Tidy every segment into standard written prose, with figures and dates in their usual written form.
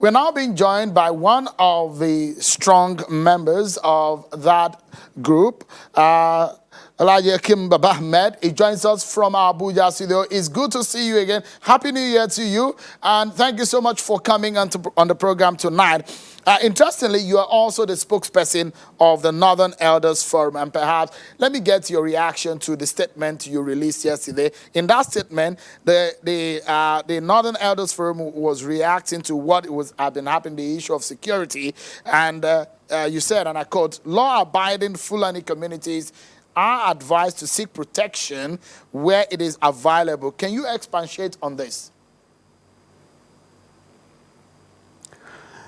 We're now being joined by one of the strong members of that group, Baba-Ahmed. He joins us from our Abuja studio. It's good to see you again. Happy New Year to you, and thank you so much for coming on the program tonight. Interestingly, you are also the spokesperson of the Northern Elders Forum, and perhaps let me get your reaction to the statement you released yesterday. In that statement, the Northern Elders Forum was reacting to what had been happening, the issue of security, and you said, and I quote, "Law-abiding Fulani communities are advised to seek protection where it is available." Can you expatiate on this?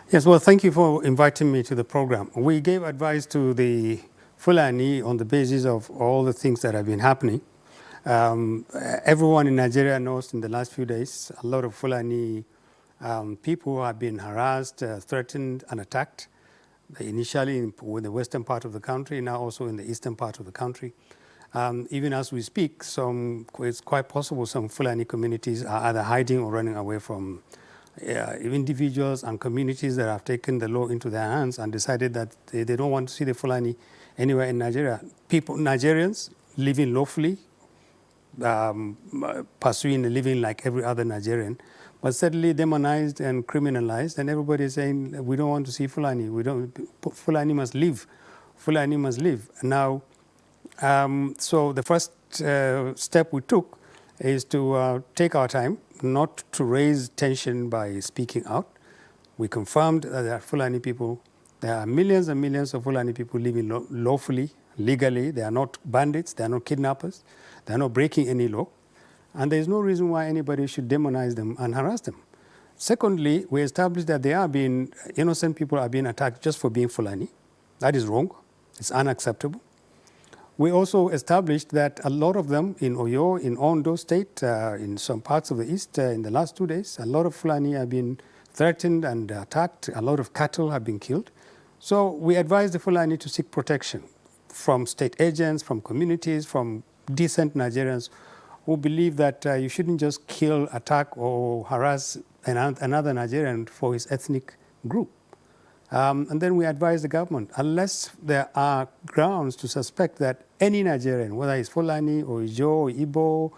Yes, well, thank you for inviting me to the program. We gave advice to the Fulani on the basis of all the things that have been happening. Everyone in Nigeria knows in the last few days, a lot of Fulani people have been harassed, threatened, and attacked. Initially in the western part of the country, now also in the eastern part of the country. Even as we speak, it's quite possible some Fulani communities are either hiding or running away from individuals and communities that have taken the law into their hands and decided that they don't want to see the Fulani anywhere in Nigeria. Nigerians living lawfully, pursuing a living like every other Nigerian, but suddenly demonized and criminalized, and everybody is saying, we don't want to see Fulani. Fulani must live. Fulani must live. Now, so the first step we took is to take our time, not to raise tension by speaking out. We confirmed that there are Fulani people. There are millions and millions of Fulani people living lawfully, legally. They are not bandits. They are not kidnappers. They are not breaking any law. And there is no reason why anybody should demonize them and harass them. Secondly, we established that innocent people are being attacked just for being Fulani. That is wrong. It's unacceptable. We also established that a lot of them in Oyo, in Ondo State, in some parts of the east, in the last 2 days, a lot of Fulani have been threatened and attacked. A lot of cattle have been killed. So we advised the Fulani to seek protection from state agents, from communities, from decent Nigerians who believe that you shouldn't just kill, attack, or harass another Nigerian for his ethnic group. And then we advise the government, unless there are grounds to suspect that any Nigerian, whether it's Fulani or Ijo or Igbo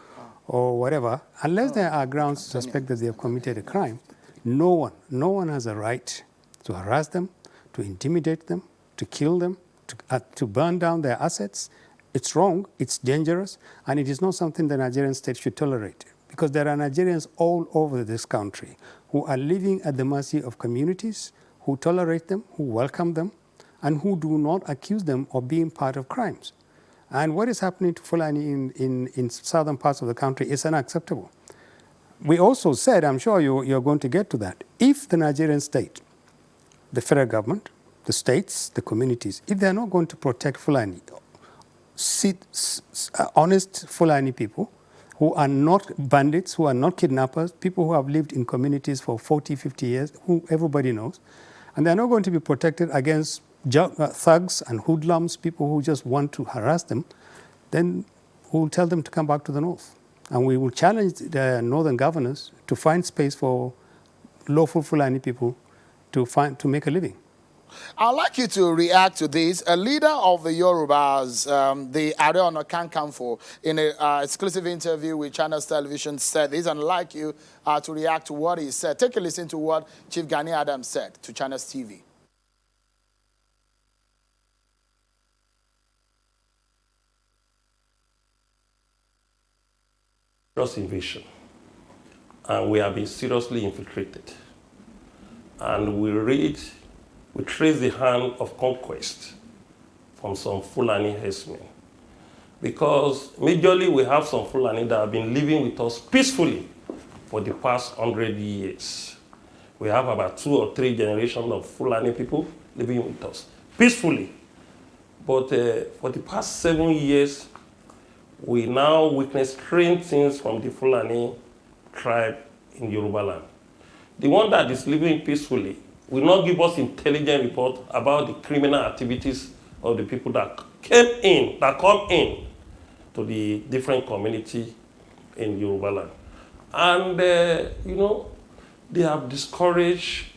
or whatever, unless there are grounds to suspect that they have committed a crime, no one has a right to harass them, to intimidate them, to kill them, to burn down their assets. It's wrong, it's dangerous, and it is not something the Nigerian state should tolerate, because there are Nigerians all over this country who are living at the mercy of communities who tolerate them, who welcome them, and who do not accuse them of being part of crimes. And what is happening to Fulani in southern parts of the country is unacceptable. We also said, I'm sure you're going to get to that, if the Nigerian state, the federal government, the states, the communities, if they're not going to protect Fulani, honest Fulani people who are not bandits, who are not kidnappers, people who have lived in communities for 40, 50 years, who everybody knows, and they're not going to be protected against thugs and hoodlums, people who just want to harass them, then we'll tell them to come back to the north. And we will challenge the northern governors to find space for lawful Fulani people to make a living. I'd like you to react to this. A leader of the Yorubas, the Are Ona Kankanfo, in an exclusive interview with Channels Television said this, and I'd like you to react to what he said. Take a listen to what Chief Gani Adams said to Channels TV. Invasion, and we have been seriously infiltrated. And we trace the hand of conquest from some Fulani herdsmen. Because majorly we have some Fulani that have been living with us peacefully for the past 100 years. We have about 2 or 3 generations of Fulani people living with us peacefully. But for the past 7 years, we now witness strange things from the Fulani tribe in Yoruba land. The one that is living peacefully will not give us intelligent report about the criminal activities of the people that come in to the different community in Yoruba land. And, they have discouraged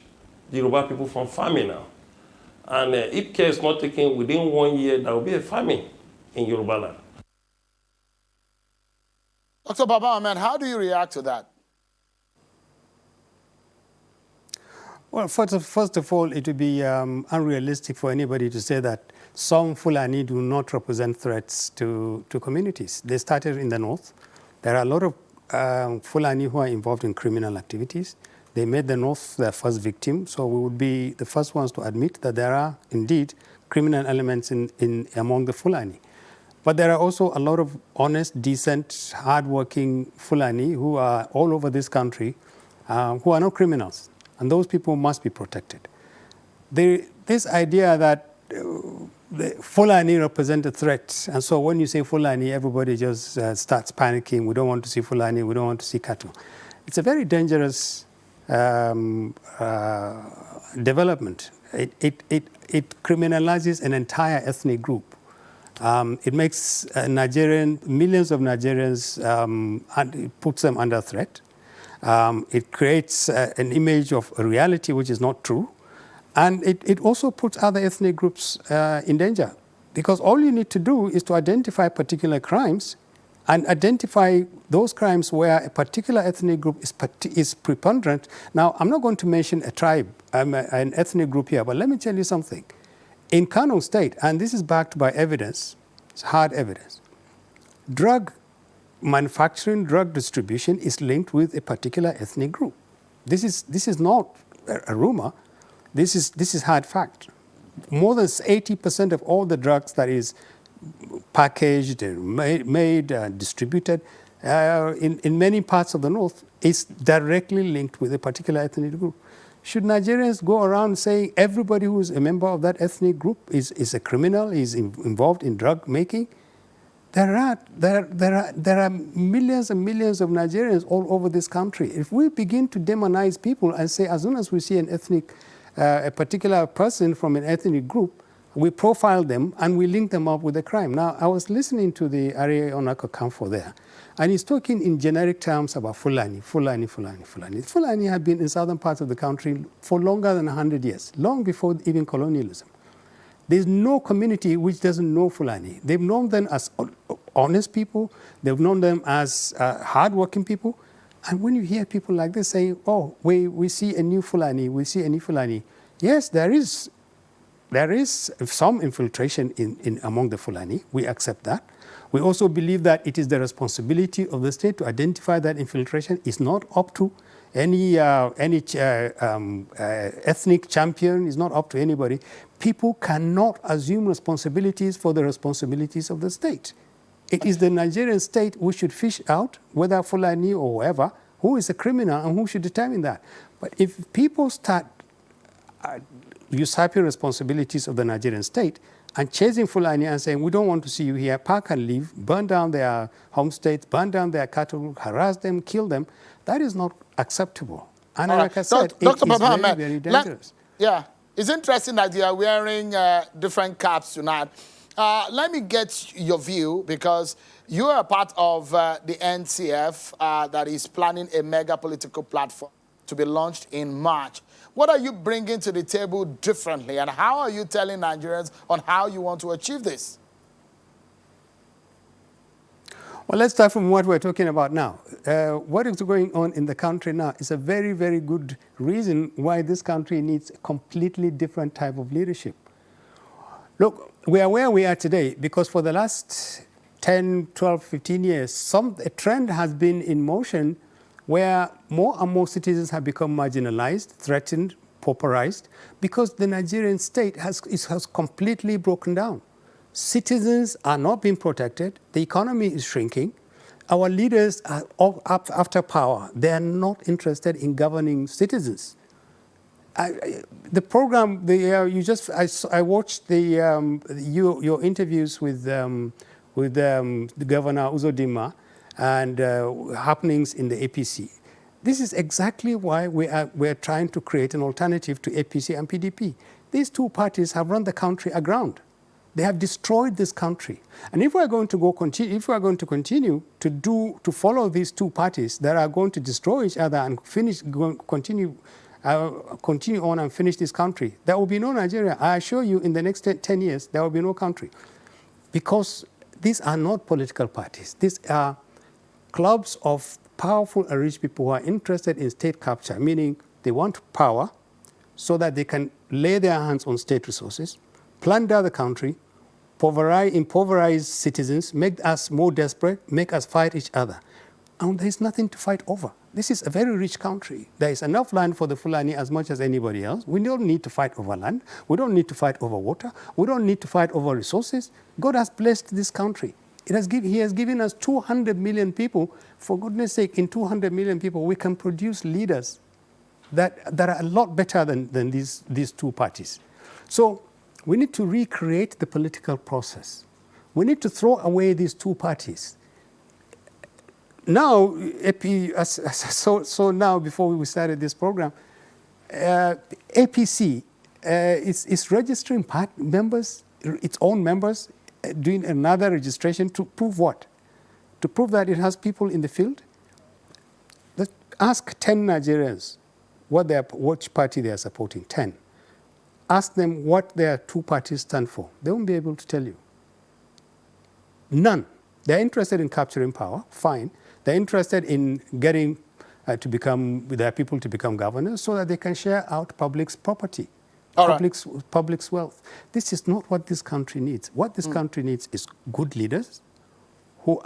the Yoruba people from farming now. And if care is not taken, within 1 year, there will be a famine in Yoruba land. Dr. Baba-Ahmed, how do you react to that? Well, first of all, it would be unrealistic for anybody to say that some Fulani do not represent threats to communities. They started in the north. There are a lot of Fulani who are involved in criminal activities. They made the north their first victim, so we would be the first ones to admit that there are indeed criminal elements among the Fulani. But there are also a lot of honest, decent, hardworking Fulani who are all over this country who are not criminals. And those people must be protected. This idea that the Fulani represent a threat, and so when you say Fulani, everybody just starts panicking. We don't want to see Fulani, we don't want to see cattle. It's a very dangerous development. It criminalizes an entire ethnic group. It makes millions of Nigerians, it puts them under threat. It creates an image of a reality which is not true. And it also puts other ethnic groups in danger. Because all you need to do is to identify particular crimes and identify those crimes where a particular ethnic group is preponderant. Now, I'm not going to mention a tribe, an ethnic group here, but let me tell you something. In Kano State, and this is backed by evidence, it's hard evidence, drug manufacturing, drug distribution is linked with a particular ethnic group. This is not a rumor. This is hard fact. More than 80% of all the drugs that is packaged, made, distributed in many parts of the north is directly linked with a particular ethnic group. Should Nigerians go around saying everybody who is a member of that ethnic group is a criminal, is involved in drug making? There are millions and millions of Nigerians all over this country. If we begin to demonize people and say as soon as we see a particular person from an ethnic group, we profile them and we link them up with a crime. Now, I was listening to the Ari Onako Kamfo there, and he's talking in generic terms about Fulani. Fulani have been in southern parts of the country for longer than 100 years, long before even colonialism. There's no community which doesn't know Fulani. They've known them as honest people. They've known them as hardworking people. And when you hear people like this saying, oh, we see a new Fulani, we see a new Fulani. Yes, there is some infiltration among the Fulani. We accept that. We also believe that it is the responsibility of the state to identify that infiltration. It's not up to any ethnic champion. It's not up to anybody. People cannot assume responsibilities for the responsibilities of the state. It is the Nigerian state who should fish out, whether Fulani or whoever, who is a criminal and who should determine that. But if people start usurping responsibilities of the Nigerian state and chasing Fulani and saying, we don't want to see you here, pack and leave, burn down their homesteads, burn down their cattle, harass them, kill them, that is not acceptable. And like I said, Dr. it is very, very dangerous. It's interesting that you are wearing different caps tonight. Let me get your view, because you are a part of the NCF that is planning a mega political platform to be launched in March. What are you bringing to the table differently, and how are you telling Nigerians on how you want to achieve this? Well, let's start from what we're talking about now. What is going on in the country now is a very, very good reason why this country needs a completely different type of leadership. Look, we are where we are today because for the last 10, 12, 15 years, a trend has been in motion where more and more citizens have become marginalized, threatened, pauperized, because the Nigerian state has completely broken down. Citizens are not being protected. The economy is shrinking. Our leaders are up after power. They are not interested in governing citizens. The program, I watched your interviews with the Governor Uzodinma and happenings in the APC. This is exactly why we are trying to create an alternative to APC and PDP. These two parties have run the country aground. They have destroyed this country. And if we are going to continue to follow these two parties that are going to destroy each other and continue continue on and finish this country, there will be no Nigeria. I assure you, in the next 10 years, there will be no country. Because these are not political parties. These are clubs of powerful and rich people who are interested in state capture, meaning they want power so that they can lay their hands on state resources, plunder the country, impoverize citizens, make us more desperate, make us fight each other. And there's nothing to fight over. This is a very rich country. There is enough land for the Fulani as much as anybody else. We don't need to fight over land. We don't need to fight over water. We don't need to fight over resources. God has blessed this country. He has given us 200 million people. For goodness sake, in 200 million people, we can produce leaders that are a lot better than these two parties. So we need to recreate the political process. We need to throw away these two parties. Now, so now before we started this program, APC is registering members, its own members, doing another registration to prove what? To prove that it has people in the field. Ask 10 Nigerians which party they are supporting, 10. Ask them what their two parties stand for. They won't be able to tell you. None. They're interested in capturing power, fine. They're interested in getting their people to become governors so that they can share out public's property, public's wealth. This is not what this country needs. What this country needs is good leaders who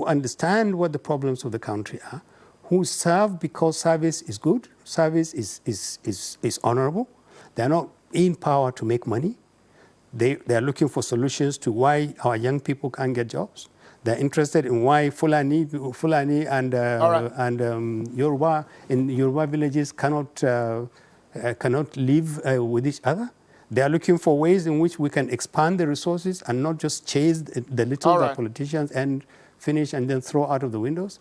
understand what the problems of the country are, who serve because service is good, service is honorable. They're not in power to make money. They're looking for solutions to why our young people can't get jobs. They're interested in why Fulani and Yoruba in Yoruba villages cannot live with each other. They are looking for ways in which we can expand the resources and not just chase the little that politicians and finish and then throw out of the windows.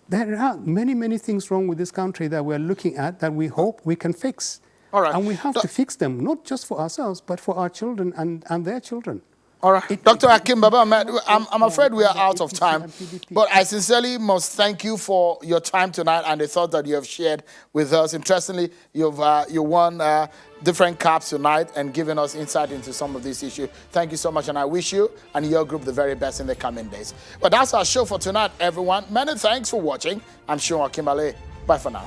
There are many, many things wrong with this country that we're looking at that we hope we can fix. And we have to fix them, not just for ourselves, but for our children and their children. All right. Dr. Hakeem Baba-Ahmed, I'm afraid we are out of time, but I sincerely must thank you for your time tonight and the thought that you have shared with us. Interestingly, you won different caps tonight and given us insight into some of these issues. Thank you so much, and I wish you and your group the very best in the coming days. But that's our show for tonight, everyone. Many thanks for watching. I'm Sean Akimbale. Bye for now.